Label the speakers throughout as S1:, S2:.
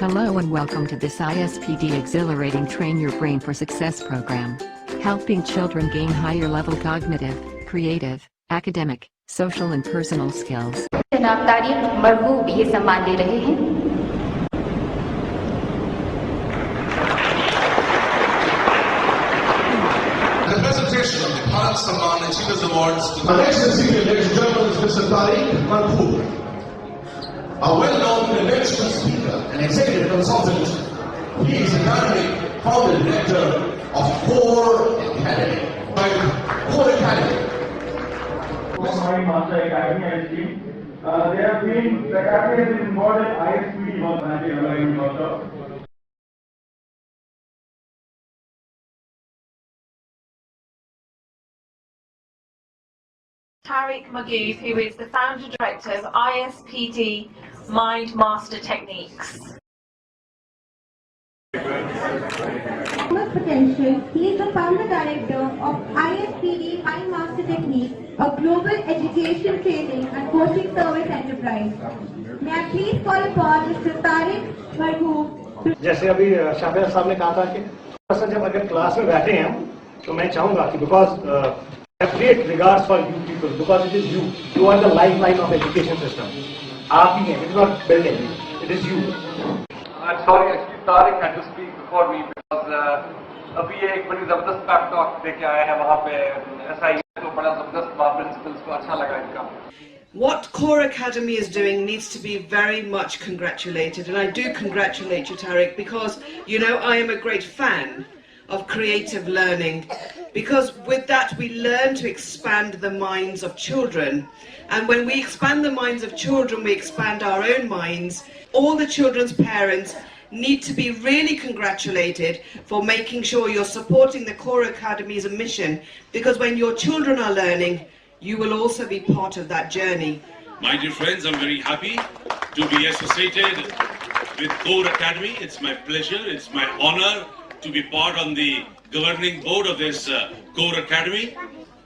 S1: Hello and welcome to this ISPD Exhilarating Train Your Brain for Success program, helping children gain higher level cognitive, creative, academic, social and personal skills.
S2: जनाब तारिक मरहूब ये सम्मान ले रहे हैं।
S3: The presentation of the Bharat Samman Achievers Awards to
S4: our next recipient, ladies and gentlemen, is Mr. Tariq Marhoor, a well-known international speaker and executive consultant. He is the academic founder and director of Core Academy. Core Academy.
S5: My Master Academy ISP. They have been, the academy has been involved in ISPD work.
S6: Tariq Marhoor, who is the founder director of ISPD Mind Master Techniques.
S7: Potential. He is the founder director of ISPD Mind Master Techniques, a global education, training and coaching service enterprise. May I please call upon Mr. Tariq Marhoor.
S5: जैसे अभी शाफिया साहब ने कहा था कि जब अगर class में बैठे हैं तो मैं चाहूंगा कि because great regards for you people because it is you are the lifeline of education system. आप ही हैं, it is not building, it is you.
S8: I'm sorry, actually Tariq had to speak before me because अभी ये एक बड़ी जबरदस्त pack talk देके आए हैं वहाँ पे SIE तो बड़ा जबरदस्त प्रिंसिपल्स को अच्छा लगा इनका.
S9: What Core Academy is doing needs to be very much congratulated, and I do congratulate you, Tariq, because you know I am a great fan of creative learning, because with that we learn to expand the minds of children, and when we expand the minds of children we expand our own minds. All the children's parents need to be really congratulated for making sure you're supporting the Core Academy's mission, because when your children are learning you will also be part of that journey.
S10: My dear friends, I'm very happy to be associated with Core Academy. It's my pleasure, it's my honor to be part on the governing board of this Core Academy.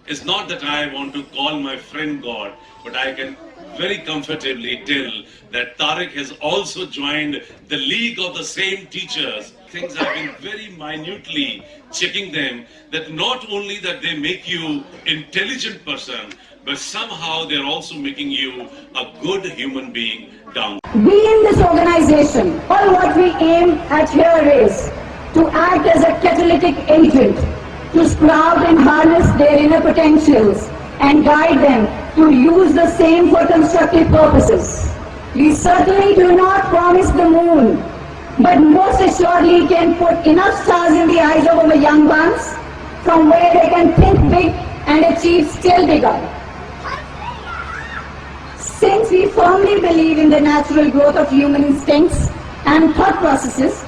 S10: It's not that I want to call my friend God, but I can very comfortably tell that Tariq has also joined the league of the same teachers. Things I've been very minutely checking them, that not only that they make you intelligent person, but somehow they're also making you a good human being down.
S11: We in this organization, all what we aim at here is to act as a catalytic agent to sprout and harness their inner potentials and guide them to use the same for constructive purposes. We certainly do not promise the moon, but most assuredly can put enough stars in the eyes of our young ones from where they can think big and achieve still bigger. Since we firmly believe in the natural growth of human instincts and thought processes,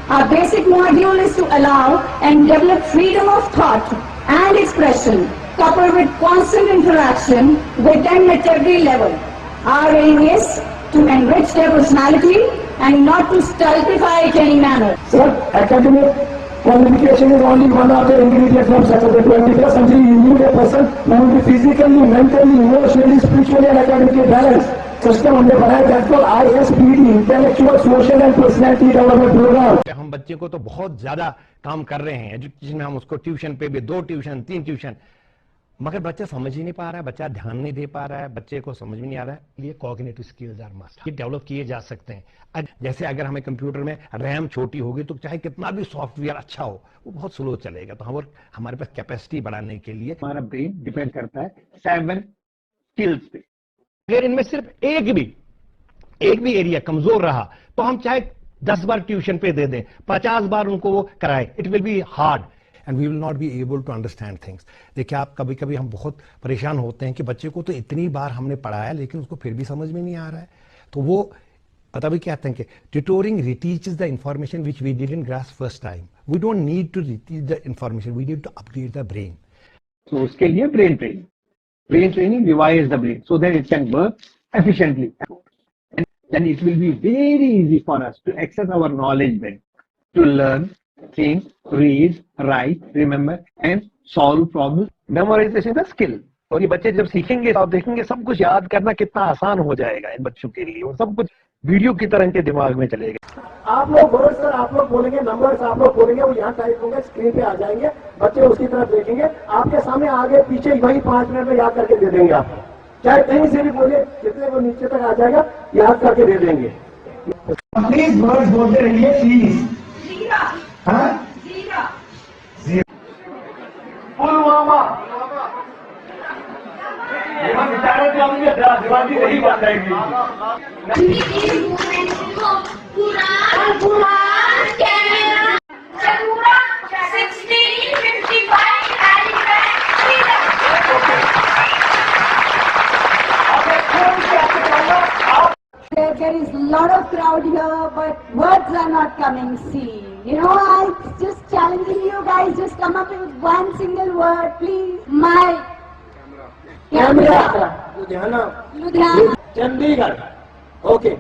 S11: our basic module is to allow and develop freedom of thought and expression, coupled with constant interaction with them at every level. Our aim is to enrich their personality and not to stultify it in any manner.
S5: Sir, academic qualification is only one of the ingredients from success. In the 21st century, you need a person who will be physically, mentally, emotionally, spiritually and academically balanced. System हमने बनाया that called ISPD, intellectual social and personality development programme.
S12: हम बच्चे को तो बहुत ज्यादा काम कर रहे हैं एजुकेशन में, हम उसको ट्यूशन पे भी 2 ट्यूशन 3 ट्यूशन, मगर बच्चा समझ ही नहीं पा रहा है, बच्चा ध्यान नहीं दे पा रहा है, बच्चे को समझ में नहीं आ रहा है. ये कॉग्निटिव स्किल्स आर मस्ट, ये डेवलप किए जा सकते हैं. जैसे अगर हमें कंप्यूटर में रैम छोटी होगी तो चाहे कितना भी सॉफ्टवेयर अच्छा हो वो बहुत स्लो चलेगा. तो हमारे पास कैपेसिटी बढ़ाने के लिए
S5: हमारा ब्रेन डिपेंड करता है 7 स्किल्स पे.
S12: अगर इनमें सिर्फ एक भी एरिया कमजोर रहा तो हम चाहे 10 बार ट्यूशन पे दे दें, 50 बार उनको वो कराएं, it will be hard and we will not be able to understand things. देखिए आप कभी कभी हम बहुत परेशान होते हैं कि बच्चे को तो इतनी बार हमने पढ़ाया लेकिन उसको फिर भी समझ में नहीं आ रहा है. तो वो पता भी कहते हैं कि tutoring reteaches the information which we didn't grasp first time. We don't need to reteach the information, we need to upgrade the brain.
S5: तो उसके लिए brain training revise the brain so that it can work efficiently, and then it will be very easy for us to access our knowledge bank, to learn, think, read, write, remember and solve problems. Memorization is a skill. और ये बच्चे जब सीखेंगे तो आप देखेंगे सब कुछ याद करना कितना आसान हो जाएगा इन बच्चों के लिए. और सब कुछ वीडियो की तरह इनके दिमाग में चलेगा।
S13: आप लोग वर्ड्स सर आप लोग बोलेंगे, नंबर्स आप लोग बोलेंगे, वो यहाँ टाइप होंगे, स्क्रीन पे आ जाएंगे, बच्चे उसकी तरफ देखेंगे, आपके सामने आगे पीछे वही 5 मिनट में याद करके दे देंगे आपको। चाहे कहीं से भी बोलिए, जितने वो नीचे तक आ जाएगा याद करके दे देंगे। प्लीज वर्ड्स बोलते रहिए प्लीज। पुलवामा दिवाली नहीं बन जाएगी।
S11: There is a lot of crowd here, but words are not coming. See, you know, I'm just challenging you guys. Just come up with one single word, please. My
S13: camera, Ludhiana, Chandigarh, okay.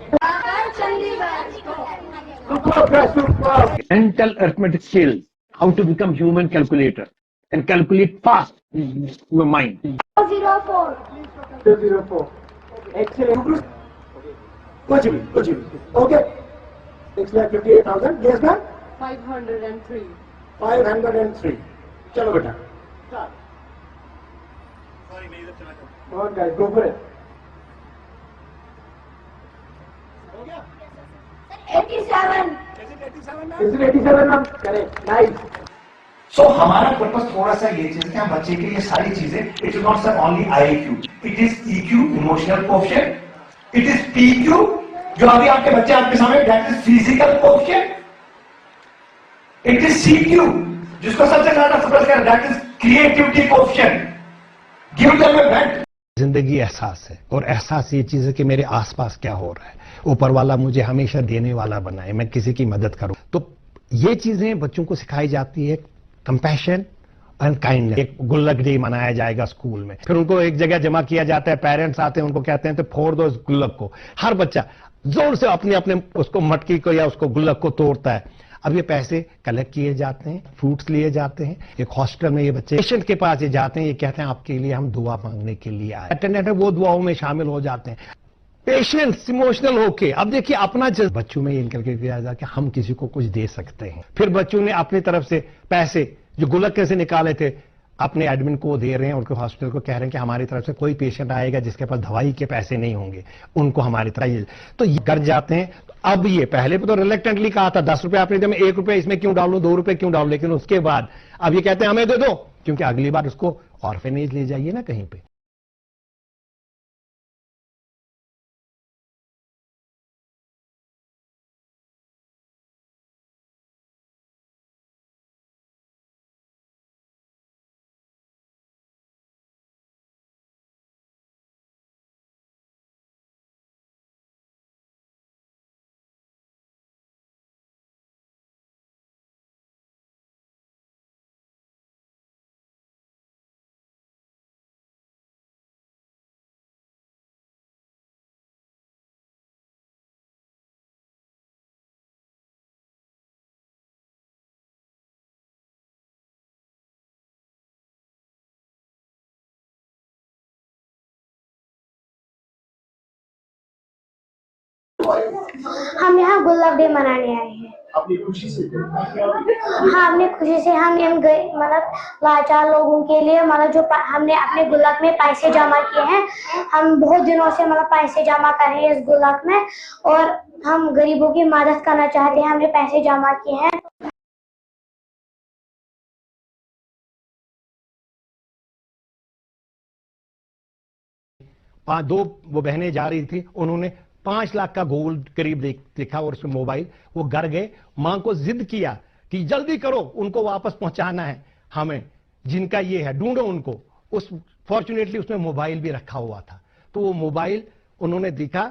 S5: Mental arithmetic skills, how to become human calculator and calculate fast in your mind.
S11: 204.
S13: 204. Excellent. कुछ भी, okay. 6,58,000, yes ma'am?
S11: 503.
S13: 503. चलो बेटा। Come on guys, go for it.
S11: 87.
S13: Is it 87 ma'am? Correct. Nice.
S14: So हमारा purpose थोड़ा सा ये चीज कि हम बच्चे के लिए सारी चीजें, it is not sir only IQ, it is EQ, emotional coefficient, it is PQ, जो अभी आपके बच्चे आपके सामने, that is physical coefficient, it is CQ, जिसको सबसे ज्यादा फोकस कर, that is creativity coefficient, give them A went.
S12: जिंदगी एहसास है, और एहसास ये चीज है कि मेरे आसपास क्या हो रहा है, ऊपर वाला मुझे हमेशा देने वाला बनाए, मैं किसी की मदद करूं। तो ये चीजें बच्चों को सिखाई जाती है, कंपैशन एंड काइंडनेस। एक गुल्लक डे मनाया जाएगा स्कूल में, फिर उनको एक जगह जमा किया जाता है, पेरेंट्स आते हैं, उनको कहते हैं तो फोड़ दो इस गुल्लक को। हर बच्चा जोर से अपने अपने उसको मटकी को या उसको गुल्लक को तोड़ता है। अब ये पैसे कलेक्ट किए जाते हैं, फ्रूट्स लिए जाते हैं, एक हॉस्टल में ये बच्चे पेशेंट के पास ये जाते हैं, ये कहते हैं आपके लिए हम दुआ मांगने के लिए आए। अटेंडेंट वो दुआओं में शामिल हो जाते हैं, पेशेंट्स इमोशनल होके। अब देखिए अपना बच्चों में ये इनकलकेट किया जाता है कि हम किसी को कुछ दे सकते हैं। फिर बच्चों ने अपनी तरफ से पैसे जो गुल्लक से निकाले थे अपने एडमिन को दे रहे हैं, उनको हॉस्पिटल को कह रहे हैं कि हमारी तरफ से कोई पेशेंट आएगा जिसके पास दवाई के पैसे नहीं होंगे, उनको हमारी तरह तो ये कर जाते हैं। तो अब ये पहले तो रिलेक्टेंटली कहा था 10 रुपए आपने दिया, मैं 1 रुपए इसमें क्यों डालूं, 2 रुपए क्यों डालूं, लेकिन उसके बाद अब ये कहते हैं हमें दे दो, क्योंकि अगली बार उसको ऑर्फेनेज ले जाइए ना कहीं पे।
S15: हम यहाँ गुल्लक डे मनाने आए हैं।
S13: अपनी खुशी से?
S15: हाँ, अपनी खुशी से हम मतलब लाचार लोगों के लिए, मतलब जो हमने अपने गुल्लक में पैसे जमा किए हैं, हम बहुत दिनों से मतलब पैसे जमा कर रहे हैं इस गुल्लक में, और हम गरीबों की मदद करना चाहते हैं, हमने पैसे जमा किए हैं।
S12: दो वो बहनें जा रही थी, उन्होंने 5 लाख का गोल्ड करीब लिखा और उसमें मोबाइल, वो घर गए, मां को जिद किया कि जल्दी करो, उनको वापस पहुंचाना है हमें, जिनका ये है ढूंढो उनको। उस फॉर्चुनेटली उसमें मोबाइल भी रखा हुआ था, तो वो मोबाइल उन्होंने दिखा,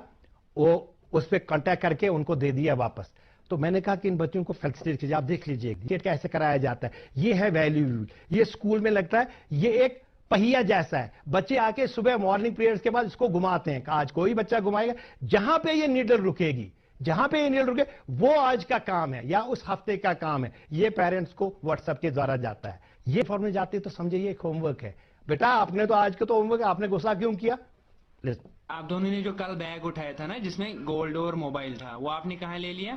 S12: वो उस पर कांटेक्ट करके उनको दे दिया वापस। तो मैंने कहा कि इन बच्चों को फैसिलिटेट कीजिए, आप देख लीजिए ये कैसे कराया जाता है, ये है वैल्यू। ये स्कूल में लगता है ये एक पहिया जैसा है, बच्चे आके सुबह मॉर्निंग प्रेयर्स के बाद इसको घुमाते हैं। आज कोई बच्चा घुमाएगा, जहां पे ये नीडल रुकेगी, जहां पे ये नीडल रुके वो आज का काम है या उस हफ्ते का काम है। ये पेरेंट्स को व्हाट्सएप के द्वारा जाता है, ये फॉर्म में जाती है, तो समझे ये एक होमवर्क है। बेटा आपने तो आज का तो होमवर्क, आपने गुस्सा क्यों किया,
S16: आप दोनों ने जो कल बैग उठाया था ना जिसमें गोल्ड और मोबाइल था, वो आपने कहाँ ले लिया?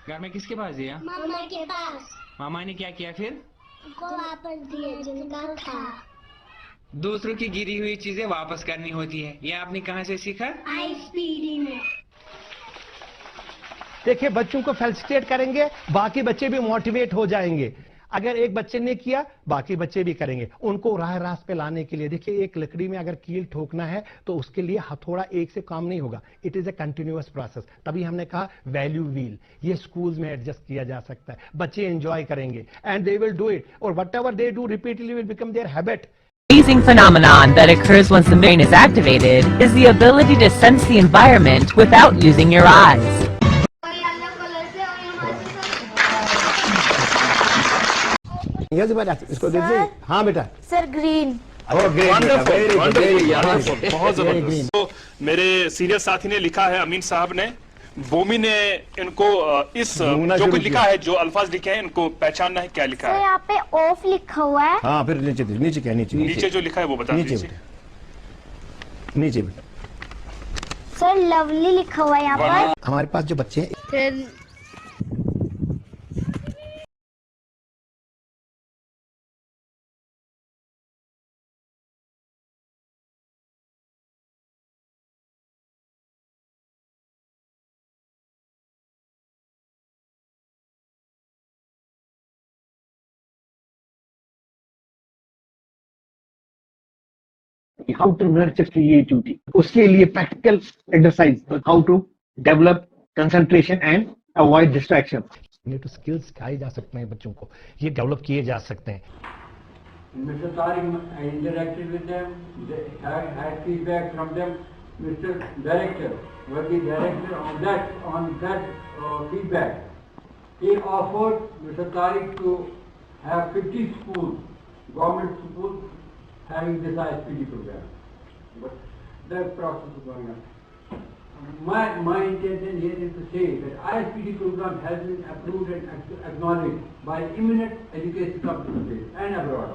S16: घर में किसके पास दिया?
S15: मामा के पास।
S16: मामा ने क्या किया फिर?
S15: को वापस दिया जिनका था।
S16: दूसरों की गिरी हुई चीजें वापस करनी होती है, ये आपने कहाँ से सीखा?
S15: ISPD में।
S12: देखिए, बच्चों को फेलिसिटेट करेंगे, बाकी बच्चे भी मोटिवेट हो जाएंगे। अगर एक बच्चे ने किया, बाकी बच्चे भी करेंगे। उनको राह रास्त पे लाने के लिए, देखिए, एक लकड़ी में अगर कील ठोकना है तो उसके लिए हथौड़ा एक से काम नहीं होगा। It is a continuous process. तभी हमने कहा वैल्यू व्हील, ये स्कूल्स में एडजस्ट किया जा सकता है। बच्चे एंजॉय करेंगे and they will do it, और whatever they do repeatedly will become their habit.
S17: Amazing phenomenon that occurs once the brain is activated is the ability to sense the environment without using your eyes.
S12: इसको दीजिए। हाँ बेटा।
S15: Sir green.
S18: बहुत जबरदस्त। तो मेरे senior साथी ने लिखा है, अमीन साहब ने, बोमी ने इनको इस जो कुछ लिखा है, जो अल्फाज लिखे हैं, इनको पहचानना है, क्या लिखा है?
S15: यहाँ पे ऑफ लिखा हुआ है।
S12: हाँ, फिर नीचे नीचे क्या?
S18: नीचे जो लिखा है वो बता दीजिए।
S12: नीचे
S15: सर लवली लिखा हुआ है यहाँ पर।
S12: हमारे पास जो बच्चे हैं, how to nurture creativity, उसके लिए practical exercise, how to develop concentration and avoid distraction. ये तो skills सिखाए जा सकते हैं बच्चों को, ये डेवलप किए जा सकते हैं।
S19: Mr. Tariq interacted with them, had feedback from them. Mr. Director was the director on that feedback. He offered Mr. Tariq to have 50 schools, government schools, having this ISPD program, but that process is going on. My intention here is to say that ISPD program has been approved and acknowledged by eminent education companies and abroad.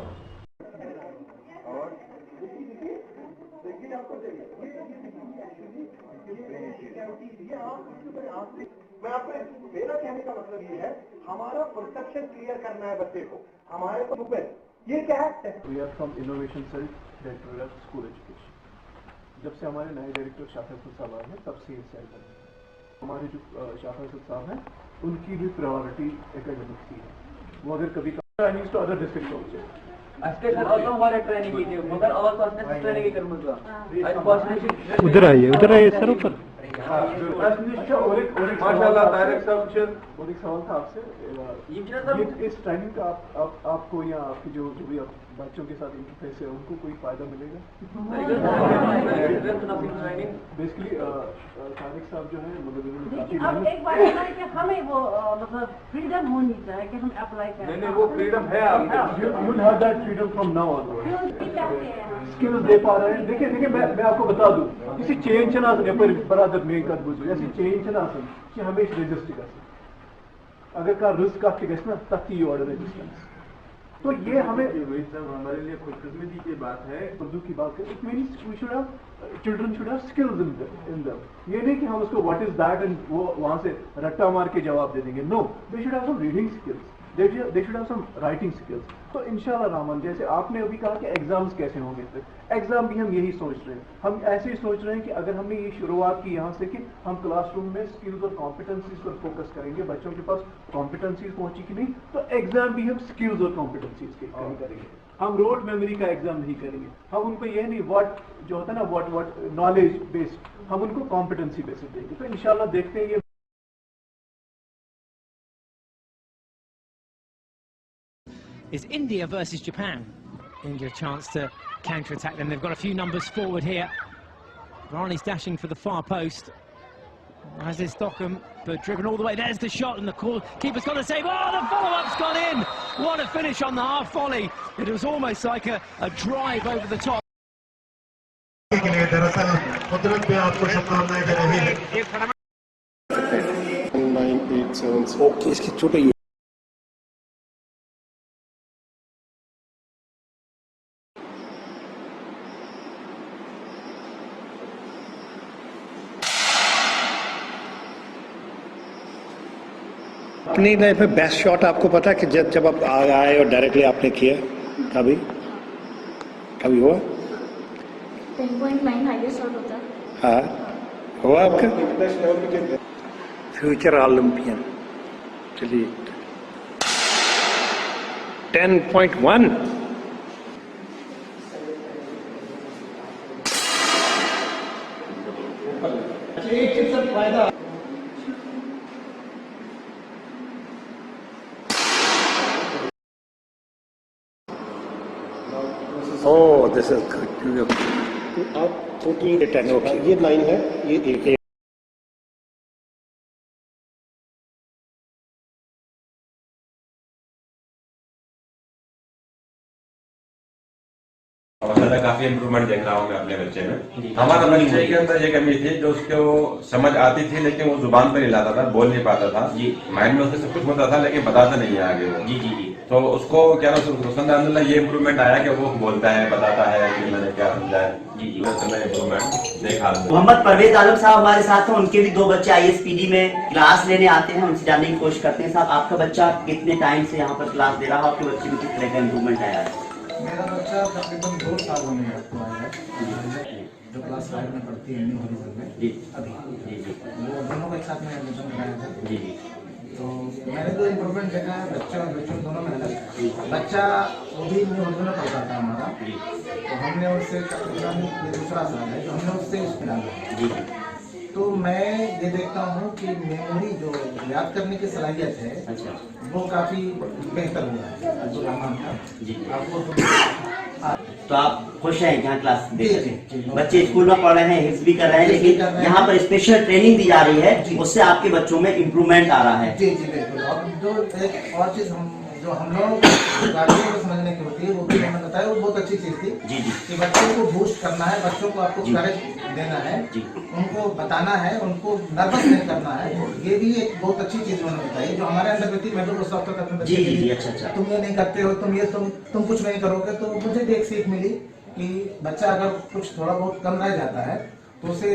S13: मेरा कहने का मतलब ये है, हमारा perception clear करना है बच्चे को। हमारे को ये क्या है?
S20: We are from Innovation Cell, Director of School Education. जब से हमारे नए डायरेक्टर शाफिर साहब आए हैं, तब से ये सेल बने। हमारे जो शाफिर साहब हैं, उनकी भी प्रायोरिटी एकेडमिक्स की है। वो अगर कभी training to other district also.
S21: हमारे ट्रेनिंग की थी, मगर अवर ट्रेनिंग ही कर
S12: उधर आइए सर ऊपर।
S20: माशाल्लाह डायरेक्ट साहब, और एक सवाल था आपसे, इस ट्रेनिंग का आपको या आपकी जो भी बच्चों के साथ इंटरफेस है, उनको कोई फायदा मिलेगा? बेसिकली तारिक साहब जो है, मतलब
S21: अब एक बात है कि हमें वो मतलब फ्रीडम होनी चाहिए कि हम अप्लाई करें।
S20: नहीं, वो फ्रीडम है आपको, you will have that freedom from now on. Skills दे पा रहे हैं। देखिए मैं आपको बता दूं, किसी चेंज ना बरादर में कर बुझो, ऐसी चेंज ना कि हमेशा रजिस्टर कर अगर का रिस्क आपके गए ना तथी ऑर्डर रेजिस्टेंस। तो ये हमें हमारे लिए खुशकिस्मती की बात है। उर्दू की बात करें, it means we should have children should have skills in them. ये नहीं कि हम उसको व्हाट इज दैट एंड वो वहां से रट्टा मार के जवाब दे देंगे। No, they should have some reading skills, they should have some writing skills. तो इंशाल्लाह रहमान, जैसे आपने अभी कहा कि एग्जाम्स कैसे होंगे, एग्जाम भी हम यही सोच रहे हैं। हम ऐसे ही सोच रहे हैं कि अगर हमने ये शुरुआत की यहाँ से कि हम क्लासरूम में स्किल्स और कॉम्पिटेंसीज पर फोकस करेंगे, बच्चों के पास कॉम्पिटेंसीज पहुंची कि नहीं, तो एग्जाम भी हम स्किल्स और कॉम्पिटेंसीज के करेंगे। हम रोड मेमोरी का एग्जाम नहीं करेंगे। हम उनको ये नहीं व्हाट जो होता है ना व्हाट नॉलेज बेस्ड, हम उनको कॉम्पिटेंसी बेस्ड देंगे। तो इंशाल्लाह देखते हैं ये
S22: is India versus Japan. India a chance to counter-attack them. They've got a few numbers forward here. Rani's dashing for the far post. As is Stockham, but driven all the way. There's the shot, and the keeper's got the save. Oh, the follow-up's gone in! What a finish on the half volley. It was almost like a drive over the top.
S12: Okay, इसकी छोटे अपनी life में best shot आपको पता है कि जब आप आए और डायरेक्टली आपने किया, कभी कभी हुआ?
S15: 10.9 हाईएस्ट शॉट होता है।
S12: हाँ हुआ आपका? Future Olympian. चलिए 10.1।
S13: एक चीज से फायदा
S12: Oh, this is good. आप 14 okay.
S13: ये 9 है, ये 8 है।
S1: काफी इम्प्रूवमेंट देख रहा हूँ मैं अपने बच्चे में। हमारे बच्चे के अंदर ये कमी थी जो उसको समझ आती थी लेकिन वो जुबान पर नहीं लाता था, बोल नहीं पाता था। जी माइंड में उसके सब कुछ होता था लेकिन बताता नहीं है आगे वो। जी जी जी। तो उसको क्या अल्हम्दुलिल्लाह ये इम्प्रूवमेंट आया कि वो बोलता है, बताता है कि मैंने क्या समझा है। जी जी इम्प्रूवमेंट देखा।
S2: मोहम्मद परवेज आलम साहब हमारे साथ हैं, उनके भी 2 बच्चे ISPD में क्लास लेने आते हैं, उनसे जानने की कोशिश करते हैं। साहब आपका बच्चा कितने टाइम से यहाँ पर क्लास दे रहा है, आपके बच्चे में किस तरह का इम्प्रूवमेंट आया है?
S23: मेरा बच्चा तकरीबन 2 साल होने आपको आया है, जो क्लास 5 में पढ़ती है न्यू हॉरिजन में अभी। वो दोनों को एक साथ में एडमिशन कराया था। जी तो मैंने तो इम्प्रूवमेंट देखा है बच्चा और बच्चों दोनों में अलग। बच्चा वो भी न्यू हॉरिजन में पढ़ता था हमारा, तो हमने उससे तकरीबन ये दूसरा साल है तो हमने उससे इसमें डाला। तो मैं ये देखता हूँ कि मेमोरी जो याद करने की सलाहियत है वो काफी बेहतर हुआ है अब्दुल रहमान का। जी आपको
S2: तो आप खुश हैं यहाँ क्लास देख? बच्चे स्कूल में पढ़ रहे हैं, हिफ्ज भी कर रहे हैं, लेकिन यहाँ पर स्पेशल ट्रेनिंग दी जा रही है, उससे आपके बच्चों में इम्प्रूवमेंट आ रहा है।
S23: जी जी बिल्कुल। और जो एक और चीज हम लोगों को गार्जियन को समझने की होती है वो भी मैंने बताया, वो बहुत अच्छी चीज थी। जी जी कि बच्चों को बूस्ट करना है, बच्चों को आपको करेज देना है, उनको बताना है, उनको नर्वस नहीं करना है। ये भी एक बहुत अच्छी चीज उन्होंने बताई जो हमारे अंदर भी थी। मैं तो गुस्सा होता था अपने बच्चे के लिए, तुम ये नहीं करते हो, तुम कुछ नहीं करोगे। तो मुझे भी एक सीख मिली कि बच्चा अगर कुछ थोड़ा बहुत कम रह जाता है तो उसे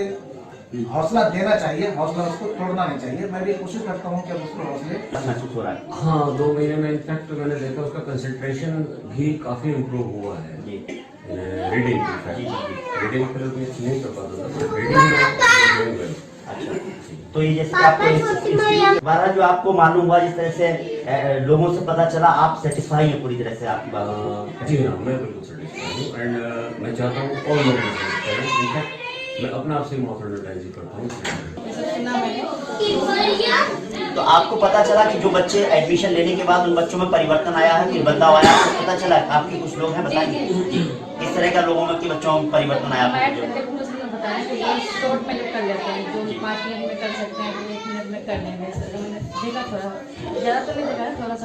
S23: हौसला देना चाहिए, हौसला उसको तोड़ना नहीं चाहिए। मैं भी कोशिश करता हूँ कि अब उसको हौसले
S2: महसूस हो रहा है।
S24: हाँ 2 महीने में इनफैक्ट मैंने देखा उसका कंसंट्रेशन भी काफी इम्प्रूव हुआ है। रीडिंग रीडिंग पर नहीं कर पाता था, रीडिंग।
S2: तो ये जैसे आपको बारह जो आपको मालूम हुआ, जिस तरह से लोगों से पता चला, आप सेटिस्फाई हैं पूरी तरह से आपकी बात?
S24: जी हाँ मैं बिल्कुल सेटिस्फाई हूँ एंड मैं चाहता हूँ और लोग इनफैक्ट मैं अपना आपसे मौत एडवर्टाइजिंग करता हूँ।
S2: तो आपको पता चला कि जो बच्चे एडमिशन लेने के बाद उन बच्चों में परिवर्तन आया है, फिर बदलाव आया, आपको पता चला? आपके कुछ लोग हैं, बताइए किस तरह का लोगों में कि बच्चों में परिवर्तन आया?
S25: बताया कि ये शॉर्ट में कर लेते हैं, जो 5 मिनट में कर सकते हैं वो 1 मिनट में कर लेंगे। मैंने देखा थोड़ा ज़्यादा तो नहीं देखा, थोड़ा सा।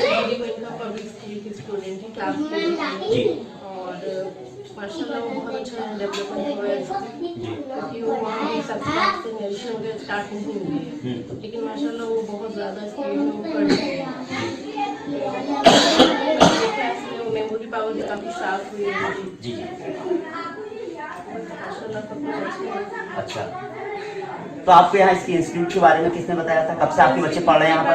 S25: पब्लिक स्कूल की स्टूडेंट है क्लास में और माशाल्लाह वो बहुत अच्छा डेवलपमेंट हुआ है क्योंकि वो वहाँ भी सबसे नेशन वगैरह स्टार्ट नहीं हुई है, लेकिन माशाल्लाह वो बहुत ज़्यादा स्पीड में पढ़ रहे हैं। मेमोरी पावर भी काफ़ी शार्प हुई है। जी
S2: अच्छा, तो आपको यहाँ इसके इंस्टीट्यूट के बारे में किसने बताया था? कब से आपके बच्चे पढ़ रहे हैं यहाँ पर?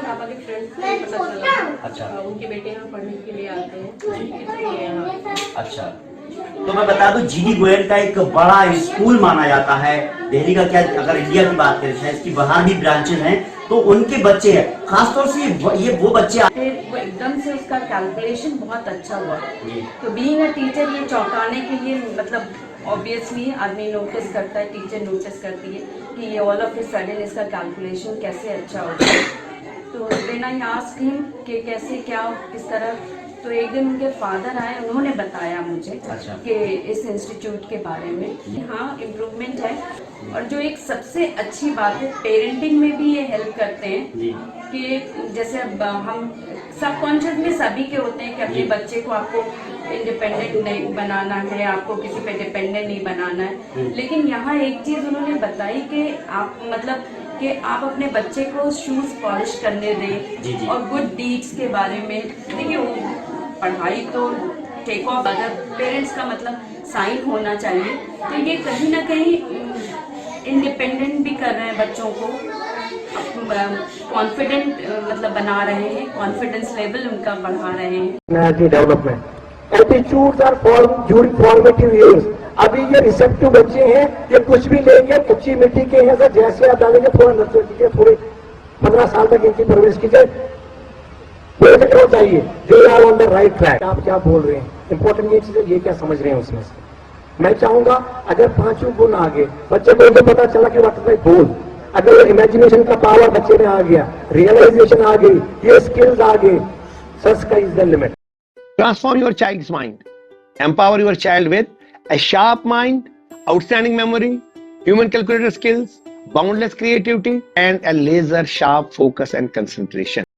S25: पापा के फ्रेंड्स को पता चला।
S2: अच्छा,
S25: उनके बेटे यहाँ पढ़ने के लिए आते हैं।
S2: अच्छा, तो मैं बता दूं जीडी गोयल का एक बड़ा स्कूल माना जाता है दिल्ली का। क्या अगर इंडिया की बात करें है, इसकी बाहर भी ब्रांचेस हैं, तो उनके बच्चे हैं, खासतौर से ये वो बच्चे
S25: वो एकदम से उसका कैलकुलेशन बहुत अच्छा हुआ। तो बीइंग अ टीचर ये चौंकाने के लिए मतलब ऑब्वियसली आदमी नोटिस करता है, टीचर नोटिस करती है कि ये ऑल ऑफ ए सडन इसका कैलकुलेशन कैसे अच्छा होगा। तो देन आई आस्क्ड हिम कि कैसे क्या किस तरह। तो एक दिन उनके फादर आए, उन्होंने बताया मुझे कि इस इंस्टीट्यूट के बारे में। हाँ इम्प्रूवमेंट है, और जो एक सबसे अच्छी बात है पेरेंटिंग में भी ये हेल्प करते हैं कि जैसे अब हम सबकॉन्शियस में सभी के होते हैं कि अपने बच्चे को आपको इंडिपेंडेंट नहीं बनाना है, आपको किसी पे डिपेंडेंट नहीं बनाना है। लेकिन यहाँ एक चीज़ उन्होंने बताई कि आप मतलब कि आप अपने बच्चे को शूज़ पॉलिश करने दें और गुड डीड्स के बारे में। देखिए पढ़ाई तो टेक ऑफ, अगर पेरेंट्स का मतलब साइन होना चाहिए, तो ये कहीं ना कहीं इंडिपेंडेंट भी कर रहे हैं बच्चों को, कॉन्फिडेंट मतलब बना रहे हैं, कॉन्फिडेंस लेवल उनका बढ़ा रहे हैं।
S13: Personality development. Attitudes are formed during formative years. अभी ये रिसेप्टिव बच्चे हैं, ये कुछ भी लेंगे कच्ची मिट्टी के हैं, जैसे आप डालेंगे थोड़ा नर्सरी कीजिए, थोड़े 15 साल तक इनकी परवरिश कीजिए, वो चाहिए they are on the right track. आप क्या बोल रहे हैं, इंपॉर्टेंट ये चीज है, ये क्या समझ रहे हैं उसमें से। मैं चाहूंगा अगर 5 गुण आ गए बच्चे को, तो पता चला कि व्हाट इज बोल, अगर इमेजिनेशन का पावर बच्चे में आ गया, रियलाइजेशन आ गई, ये स्किल्स आ गए, सच का is the limit.
S5: Transform your child's mind. Empower your child with a sharp mind, outstanding memory, human calculator skills, boundless creativity, and a laser sharp focus and concentration.